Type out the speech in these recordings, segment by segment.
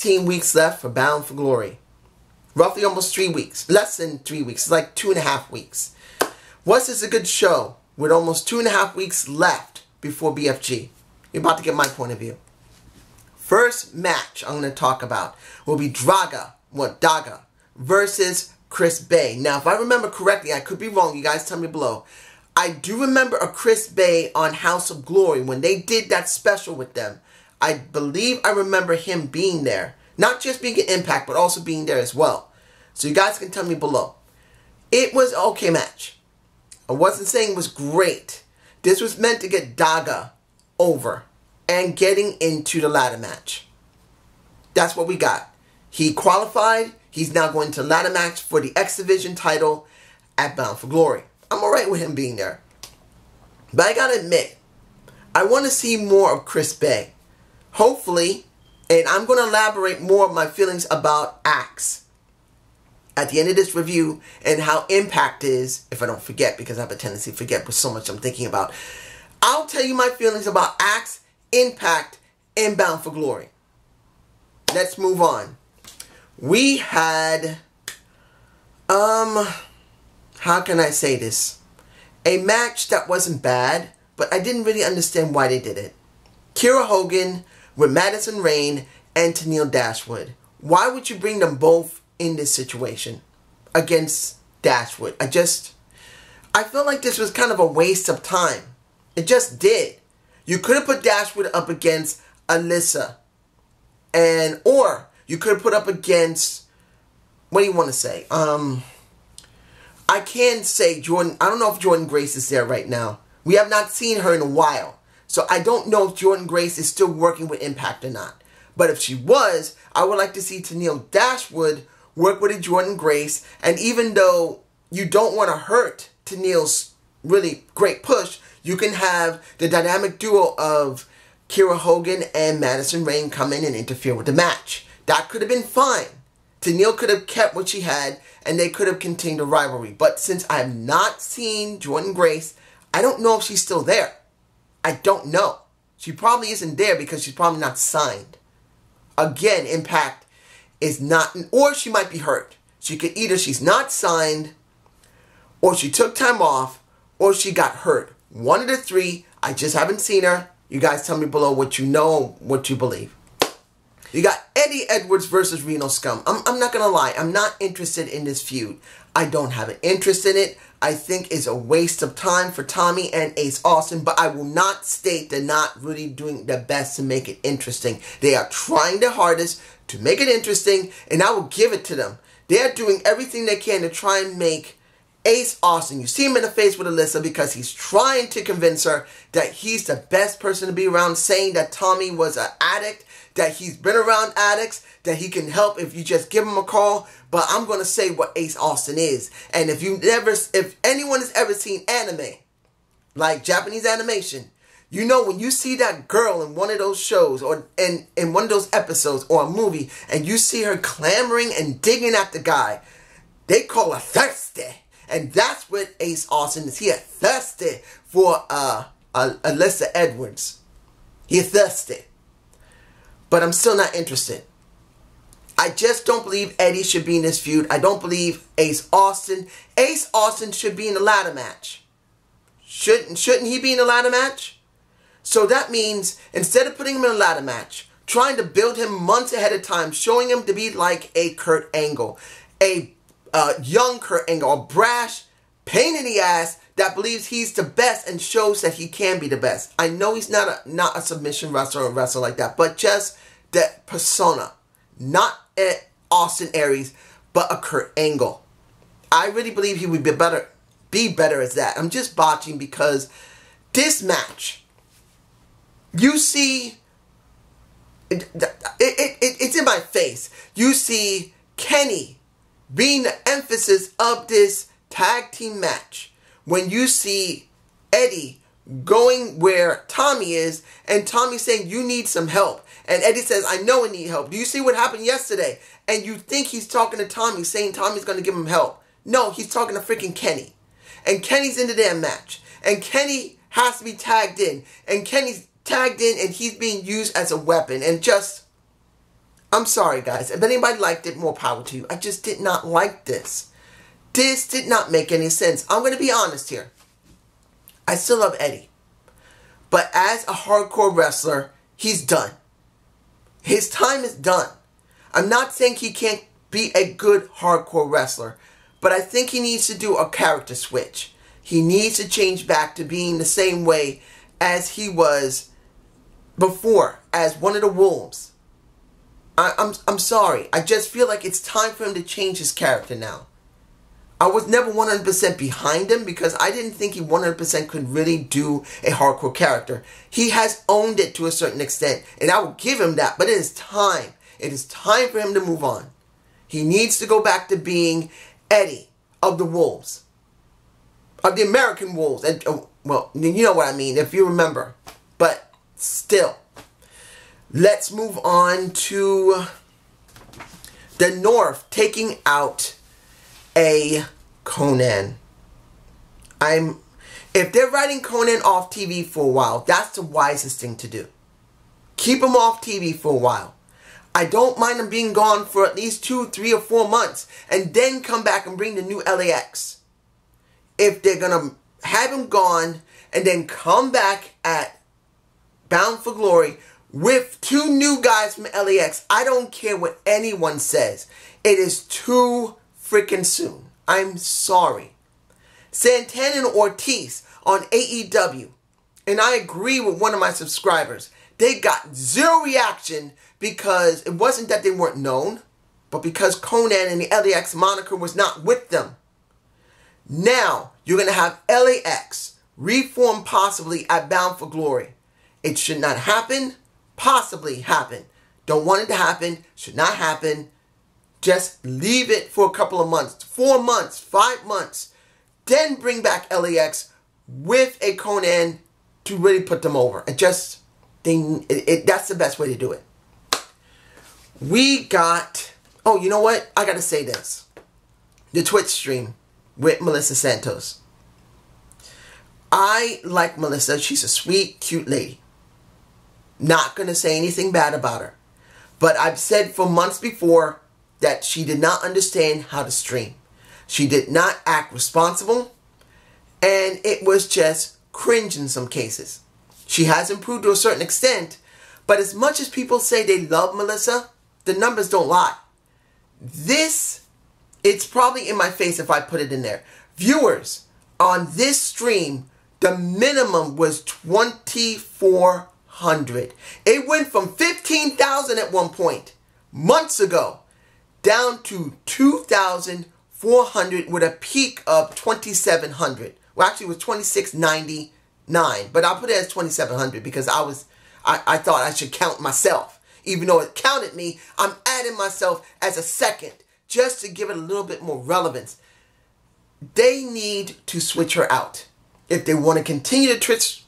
16 weeks left for Bound for Glory. Roughly almost 3 weeks. Less than 3 weeks. It's like 2.5 weeks. Was this a good show with almost 2.5 weeks left before BFG? You're about to get my point of view. First match I'm going to talk about will be Draaga versus Chris Bay. Now, if I remember correctly, I could be wrong. You guys tell me below. I do remember a Chris Bay on House of Glory when they did that special with them. I believe I remember him being there. Not just being an Impact, but also being there as well. So you guys can tell me below. It was an okay match. I wasn't saying it was great. This was meant to get Draaga over and getting into the ladder match. That's what we got. He qualified. He's now going to ladder match for the X Division title at Bound for Glory. I'm alright with him being there. But I gotta admit, I want to see more of Chris Bay. Hopefully, and I'm going to elaborate more of my feelings about Axe at the end of this review and how Impact is, if I don't forget, because I have a tendency to forget with so much I'm thinking about. I'll tell you my feelings about Axe, Impact, and Bound for Glory. Let's move on. We had, how can I say this? A match that wasn't bad, but I didn't really understand why they did it. Kiera Hogan with Madison Rayne and Tennille Dashwood. Why would you bring them both in this situation against Dashwood? I felt like this was kind of a waste of time. It just did. You could have put Dashwood up against Alyssa. Or you could have put up against, what do you want to say? I can say Jordan, I don't know if Jordan Grace is there right now. We have not seen her in a while. So I don't know if Jordan Grace is still working with Impact or not. But if she was, I would like to see Tennille Dashwood work with a Jordan Grace. And even though you don't want to hurt Tennille's really great push, you can have the dynamic duo of Kiera Hogan and Madison Rayne come in and interfere with the match. That could have been fine. Tennille could have kept what she had and they could have continued the rivalry. But since I have not seen Jordan Grace, I don't know if she's still there. I don't know. She probably isn't there because she's probably not signed. Again, Impact is not, or she might be hurt. She could either she's not signed, or she took time off, or she got hurt. One of the three. I just haven't seen her. You guys tell me below what you know, what you believe. You got Eddie Edwards versus Reno Scum. I'm not going to lie. I'm not interested in this feud. I don't have an interest in it. I think it's a waste of time for Tommy and Ace Austin, but I will not state they're not really doing their best to make it interesting. They are trying their hardest to make it interesting, and I will give it to them. They are doing everything they can to try and make Ace Austin, you see him in the face with Alyssa because he's trying to convince her that he's the best person to be around, saying that Tommy was an addict, that he's been around addicts, that he can help if you just give him a call. But I'm going to say what Ace Austin is. And if anyone has ever seen anime, like Japanese animation, you know when you see that girl in one of those shows or in one of those episodes or a movie and you see her clamoring and digging at the guy, they call her thirsty. And that's what Ace Austin is. He is thirsty for Alyssa Edwards. He is thirsty. But I'm still not interested. I just don't believe Eddie should be in this feud. I don't believe Ace Austin. Ace Austin should be in the ladder match. Shouldn't he be in the ladder match? So that means instead of putting him in a ladder match, trying to build him months ahead of time, showing him to be like a Kurt Angle, a young Kurt Angle, a brash, pain in the ass that believes he's the best and shows that he can be the best. I know he's not a submission wrestler or wrestler like that, but just that persona. Not Austin Aries, but a Kurt Angle. I really believe he would be better as that. I'm just botching because this match, you see, it's in my face. You see Kenny being the emphasis of this tag team match. When you see Eddie going where Tommy is, and Tommy saying, you need some help. And Eddie says, I know I need help. Do you see what happened yesterday? And you think he's talking to Tommy, saying Tommy's going to give him help. No, he's talking to freaking Kenny. And Kenny's in the damn match. And Kenny has to be tagged in. And Kenny's tagged in and he's being used as a weapon. And just, I'm sorry, guys. If anybody liked it, more power to you. I just did not like this. This did not make any sense. I'm going to be honest here. I still love Eddie. But as a hardcore wrestler, he's done. His time is done. I'm not saying he can't be a good hardcore wrestler, but I think he needs to do a character switch. He needs to change back to being the same way as he was before, as one of the Wolves. I'm sorry. I just feel like it's time for him to change his character now. I was never 100% behind him because I didn't think he 100% could really do a hardcore character. He has owned it to a certain extent, and I will give him that, but it is time. It is time for him to move on. He needs to go back to being Eddie of the Wolves. Of the American Wolves. And, well, you know what I mean, if you remember. But still. Let's move on to the North taking out a Conan. If they're writing Conan off TV for a while, that's the wisest thing to do. Keep him off TV for a while. I don't mind him being gone for at least 2, 3, or 4 months, and then come back and bring the new LAX. If they're gonna have him gone and then come back at Bound for Glory with 2 new guys from LAX, I don't care what anyone says. It is too freaking soon. I'm sorry. Santana and Ortiz on AEW, and I agree with one of my subscribers. They got 0 reaction because it wasn't that they weren't known, but because Conan and the LAX moniker was not with them. Now, you're going to have LAX reform possibly at Bound for Glory. It should not happen. Possibly happen. Don't want it to happen. Should not happen. Just leave it for a couple of months. 4 months. 5 months. Then bring back LAX with a Conan to really put them over. That's the best way to do it. We got... Oh, you know what? I got to say this. The Twitch stream with Melissa Santos. I like Melissa. She's a sweet, cute lady. Not going to say anything bad about her. But I've said for months before that she did not understand how to stream. She did not act responsible. And it was just cringe in some cases. She has improved to a certain extent. But as much as people say they love Melissa, the numbers don't lie. It's probably in my face if I put it in there. Viewers on this stream, the minimum was 2,400. It went from 15,000 at one point, months ago, down to 2,400 with a peak of 2,700. Well, actually, it was 2,699, but I'll put it as 2,700 because I thought I should count myself. Even though it counted me, I'm adding myself as a second just to give it a little bit more relevance. They need to switch her out. If they want to continue to twitch...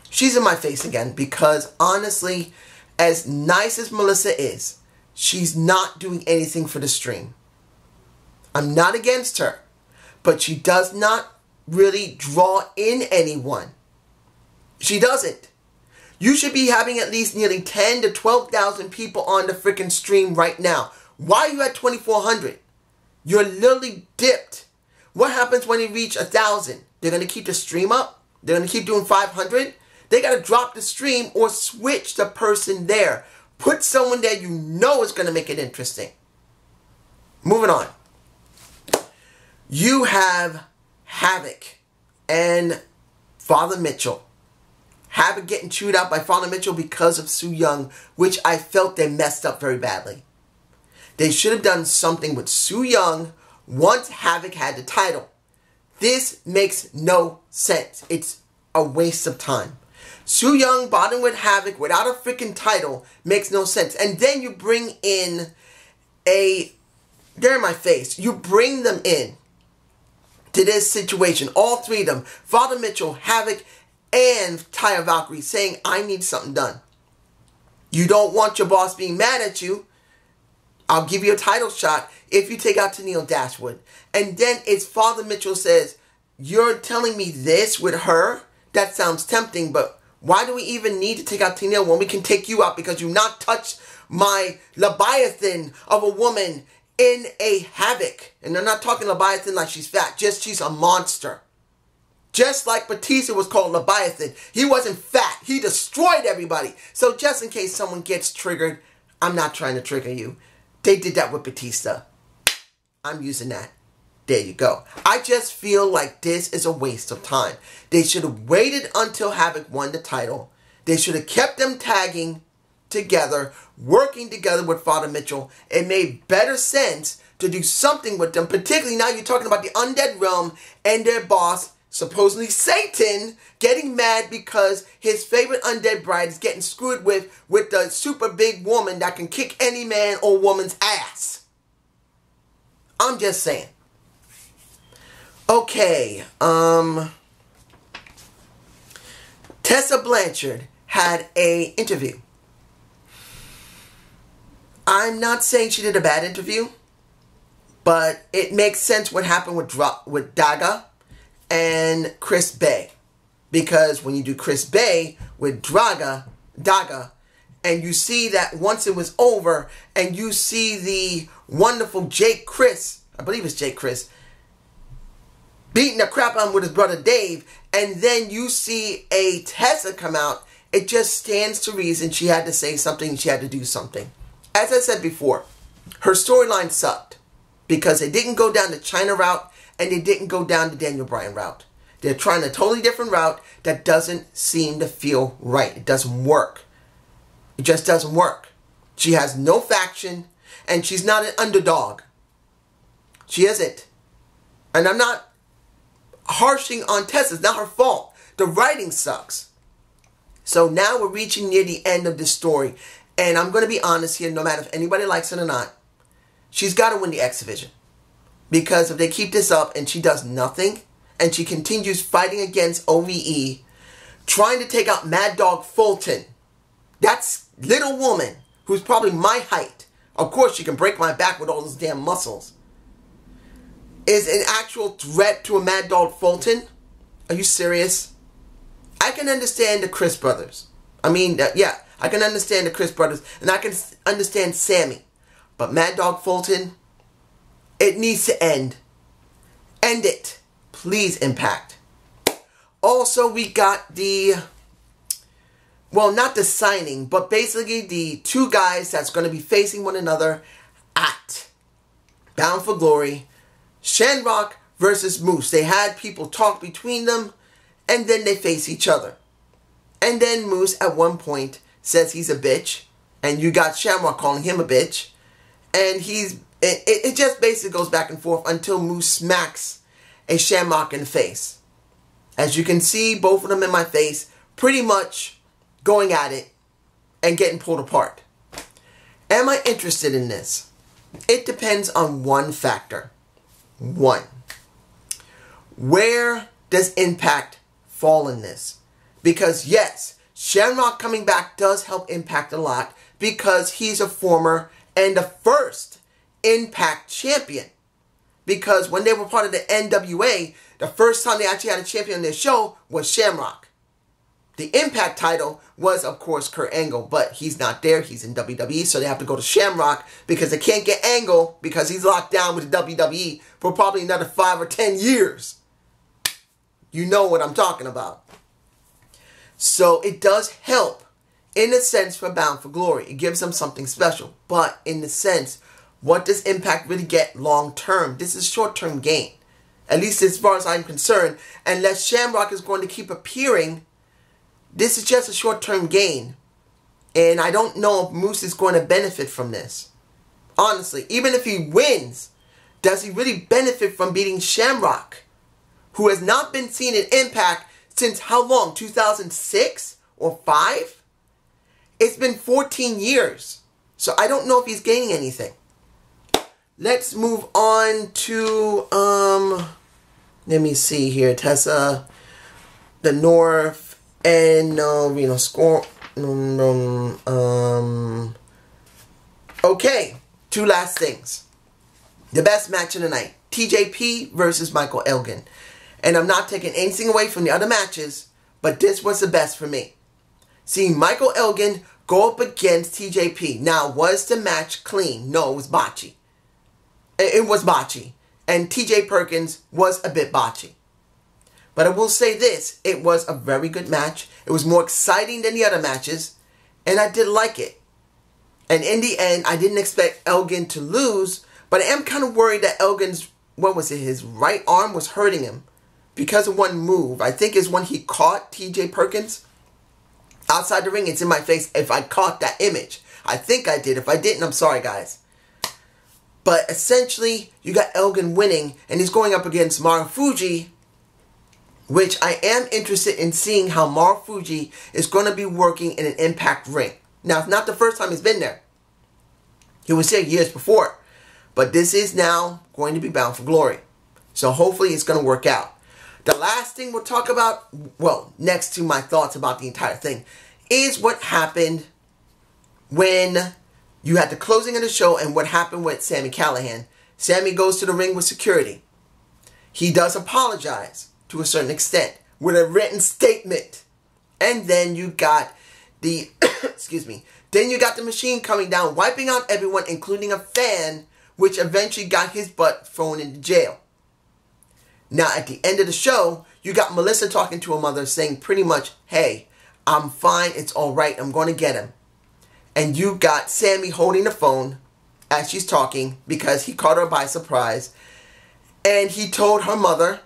She's in my face again because honestly, as nice as Melissa is, she's not doing anything for the stream. I'm not against her, but she does not really draw in anyone. She doesn't. You should be having at least nearly 10 to 12,000 people on the freaking stream right now. Why are you at 2,400? You're literally dipped. What happens when you reach 1,000? They're going to keep the stream up? They're going to keep doing 500? They got to drop the stream or switch the person there. Put someone there you know is going to make it interesting. Moving on. You have Havoc and Father Mitchell. Havoc getting chewed out by Father Mitchell because of Su Yung, which I felt they messed up very badly. They should have done something with Su Yung once Havoc had the title. This makes no sense. It's a waste of time. Su Yung bottom with Havoc without a freaking title makes no sense. And then you bring in they're in my face. You bring them in to this situation. All 3 of them. Father Mitchell, Havoc, and Taya Valkyrie saying, I need something done. You don't want your boss being mad at you. I'll give you a title shot if you take out Tennille Dashwood. And then it's Father Mitchell says, you're telling me this with her? That sounds tempting, but Why do we even need to take out Tennille when we can take you out because you not touched my Leviathan of a woman in a Havoc? And I'm not talking Leviathan like she's fat, just she's a monster. Just like Batista was called Leviathan. He wasn't fat. He destroyed everybody. So just in case someone gets triggered, I'm not trying to trigger you. They did that with Batista. I'm using that. There you go. I just feel like this is a waste of time. They should have waited until Havoc won the title. They should have kept them tagging together, working together with Father Mitchell. It made better sense to do something with them, particularly now you're talking about the Undead Realm and their boss, supposedly Satan, getting mad because his favorite undead bride is getting screwed with the super big woman that can kick any man or woman's ass. I'm just saying. Okay, Tessa Blanchard had an interview. I'm not saying she did a bad interview, but it makes sense what happened with Draaga and Chris Bay. Because when you do Chris Bay with Draaga, and you see that once it was over, and you see the wonderful Jake Chris, I believe it's Jake Chris, beating the crap out of him with his brother Dave, and then you see a Tessa come out, it just stands to reason she had to say something, she had to do something. As I said before, her storyline sucked because they didn't go down the China route and they didn't go down the Daniel Bryan route. They're trying a totally different route that doesn't seem to feel right. It doesn't work. It just doesn't work. She has no faction and she's not an underdog. She isn't. And I'm not harshing on Tessa. It's not her fault. The writing sucks. So now we're reaching near the end of this story. And I'm going to be honest here, no matter if anybody likes it or not, she's got to win the X Division. Because if they keep this up and she does nothing, and she continues fighting against OVE, trying to take out Mad Dog Fulton, that's little woman, who's probably my height. Of course, she can break my back with all those damn muscles. Is an actual threat to a Mad Dog Fulton? Are you serious? I can understand the Chris brothers. I mean, yeah, I can understand the Chris brothers, and I can understand Sammy. But Mad Dog Fulton, it needs to end. End it. Please, Impact. Also, we got the, well, not the signing, but basically the two guys that's going to be facing one another at Bound for Glory. Shamrock versus Moose. They had people talk between them, and then they face each other. And then Moose at one point says he's a bitch, and you got Shamrock calling him a bitch, and it just basically goes back and forth until Moose smacks a Shamrock in the face. As you can see, both of them in my face, pretty much going at it and getting pulled apart. Am I interested in this? It depends on one factor. One, where does Impact fall in this? Because yes, Shamrock coming back does help Impact a lot because he's a former and the first Impact champion. Because when they were part of the NWA, the first time they actually had a champion on their show was Shamrock. The Impact title was, of course, Kurt Angle, but he's not there. He's in WWE, so they have to go to Shamrock because they can't get Angle because he's locked down with the WWE for probably another 5 or 10 years. You know what I'm talking about. So it does help in a sense for Bound for Glory. It gives them something special. But in the sense, what does Impact really get long term? This is short-term gain. At least as far as I'm concerned. Unless Shamrock is going to keep appearing, this is just a short-term gain. And I don't know if Moose is going to benefit from this. Honestly, even if he wins, does he really benefit from beating Shamrock? Who has not been seen in Impact since how long? 2006 or 5? It's been 14 years. So I don't know if he's gaining anything. Let's move on to, let me see here. Tessa, the North, and Reno Score. Okay, two last things. The best match of the night. TJP versus Michael Elgin. And I'm not taking anything away from the other matches, but this was the best for me. seeing Michael Elgin go up against TJP. Now, was the match clean? No, it was botchy. It was botchy. And TJ Perkins was a bit botchy. But I will say this, it was a very good match. It was more exciting than the other matches, and I did like it. And in the end, I didn't expect Elgin to lose, but I am kind of worried that Elgin's, his right arm was hurting him because of one move. I think it's when he caught TJ Perkins outside the ring. It's in my face if I caught that image. I think I did. If I didn't, I'm sorry, guys. But essentially, you got Elgin winning, and he's going up against Marufuji, which I am interested in seeing how Marufuji is going to be working in an Impact ring. Now, it's not the first time he's been there. He was there years before. But this is now going to be Bound for Glory. So hopefully it's going to work out. The last thing we'll talk about, well, next to my thoughts about the entire thing, is what happened when you had the closing of the show and what happened with Sami Callihan. Sami goes to the ring with security. He does apologize to a certain extent with a written statement. And then you got the, excuse me, then you got the Machine coming down, wiping out everyone, including a fan, which eventually got his butt thrown into jail. Now, at the end of the show, you got Melissa talking to her mother saying pretty much, hey, I'm fine, it's alright, I'm going to get him. And you got Sami holding the phone as she's talking because he caught her by surprise. And he told her mother,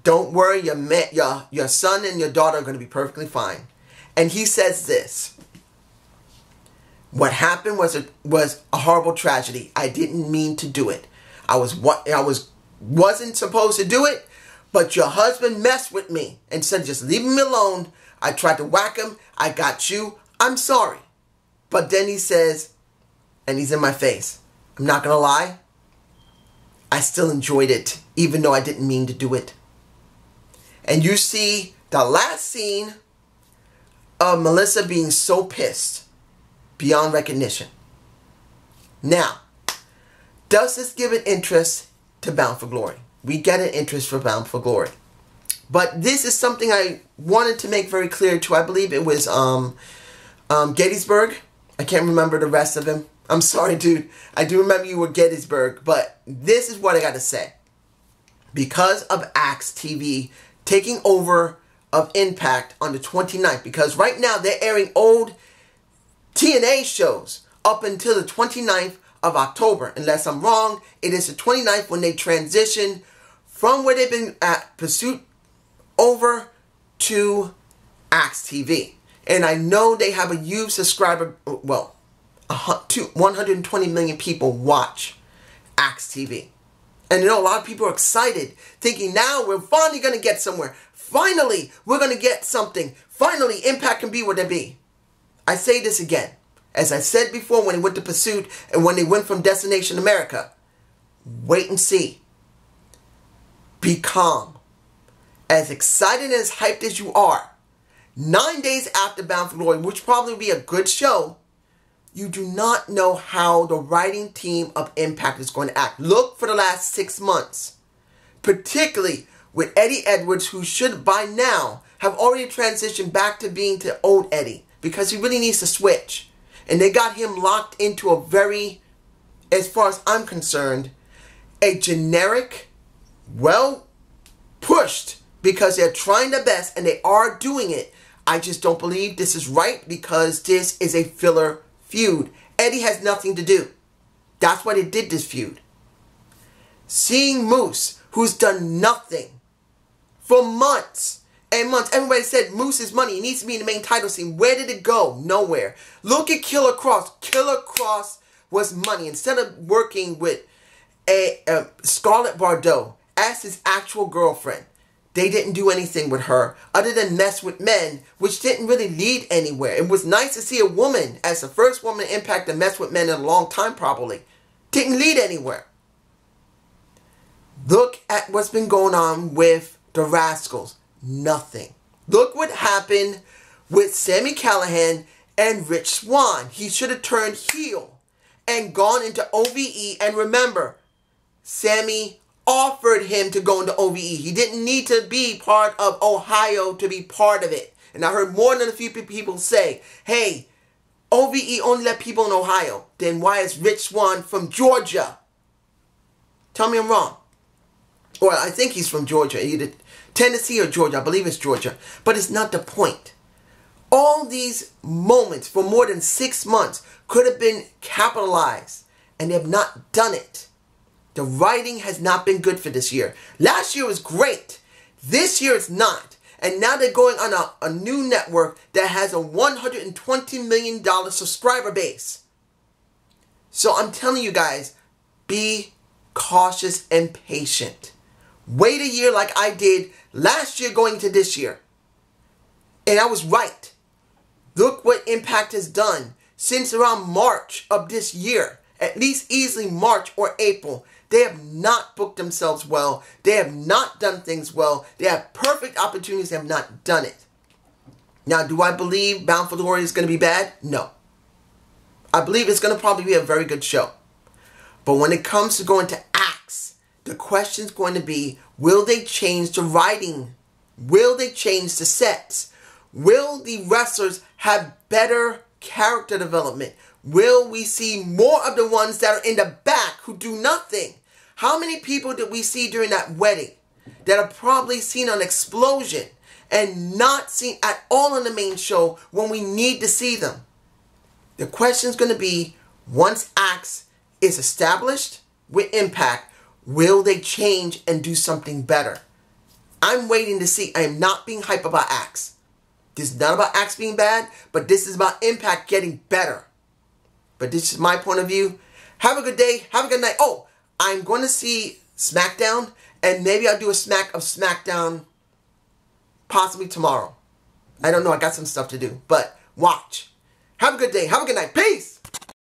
don't worry, your son and your daughter are going to be perfectly fine. And he says this, what happened was a horrible tragedy. I didn't mean to do it. I wasn't supposed to do it, but your husband messed with me. Instead of just leaving me alone, I tried to whack him. I got you. I'm sorry. But then he says, and he's in my face, I'm not going to lie, I still enjoyed it, even though I didn't mean to do it. And you see the last scene of Melissa being so pissed beyond recognition. Now, does this give an interest to Bound for Glory? We get an interest for Bound for Glory. But this is something I wanted to make very clear to, I believe it was Gettysburg. I can't remember the rest of him. I'm sorry, dude. I do remember you were Gettysburg. But this is what I got to say. Because of Axe TV taking over of Impact on the 29th. Because right now they're airing old TNA shows up until the 29th of October. Unless I'm wrong, it is the 29th when they transition from where they've been at Pursuit over to Axe TV. And I know they have a huge subscriber, well, 120 million people watch Axe TV. And you know, a lot of people are excited, thinking now we're finally going to get somewhere. Finally, we're going to get something. Finally, Impact can be what they be. I say this again. As I said before when they went to Pursuit and when they went from Destination America, wait and see. Be calm. As excited and as hyped as you are, 9 days after Bound for Glory, which probably will be a good show, you do not know how the writing team of Impact is going to act. Look for the last 6 months. Particularly with Eddie Edwards, who should by now have already transitioned back to being to old Eddie. Because he really needs to switch. And they got him locked into a very, as far as I'm concerned, a generic, well pushed, because they're trying their best and they are doing it. I just don't believe this is right because this is a filler feud. Eddie has nothing to do. That's why they did this feud. Seeing Moose, who's done nothing for months and months. Everybody said Moose is money. He needs to be in the main title scene. Where did it go? Nowhere. Look at Killer Kross. Killer Kross was money. Instead of working with a Scarlett Bordeaux as his actual girlfriend, they didn't do anything with her other than mess with men, which didn't really lead anywhere. It was nice to see a woman as the first woman to Impact to mess with men in a long time probably. Didn't lead anywhere. Look at what's been going on with the Rascals. Nothing. Look what happened with Sami Callihan and Rich Swann. He should have turned heel and gone into OVE. And remember, Sami offered him to go into OVE. He didn't need to be part of Ohio to be part of it. And I heard more than a few people say, hey, OVE only let people in Ohio. Then why is Rich Swann from Georgia? Tell me I'm wrong. Or I think he's from Georgia. Either Tennessee or Georgia. I believe it's Georgia. But it's not the point. All these moments for more than 6 months could have been capitalized. And they have not done it. The writing has not been good for this year. Last year was great. This year it's not. And now they're going on a new network that has a $120 million subscriber base. So I'm telling you guys, be cautious and patient. Wait a year like I did last year going to this year. And I was right. Look what Impact has done since around March of this year. At least easily March or April. They have not booked themselves well. They have not done things well. They have perfect opportunities. They have not done it. Now, do I believe Bound for Glory is going to be bad? No. I believe it's going to probably be a very good show. But when it comes to going to acts, the question is going to be, will they change the writing? Will they change the sets? Will the wrestlers have better character development? Will we see more of the ones that are in the back who do nothing? How many people did we see during that wedding that are probably seen on Explosion and not seen at all on the main show when we need to see them? The question is going to be, once Axe is established with Impact, will they change and do something better? I'm waiting to see. I am not being hype about Axe. This is not about Axe being bad, but this is about Impact getting better. But this is my point of view. Have a good day. Have a good night. Oh, I'm going to see SmackDown, and maybe I'll do a smack of SmackDown possibly tomorrow. I don't know. I got some stuff to do, but watch. Have a good day. Have a good night. Peace.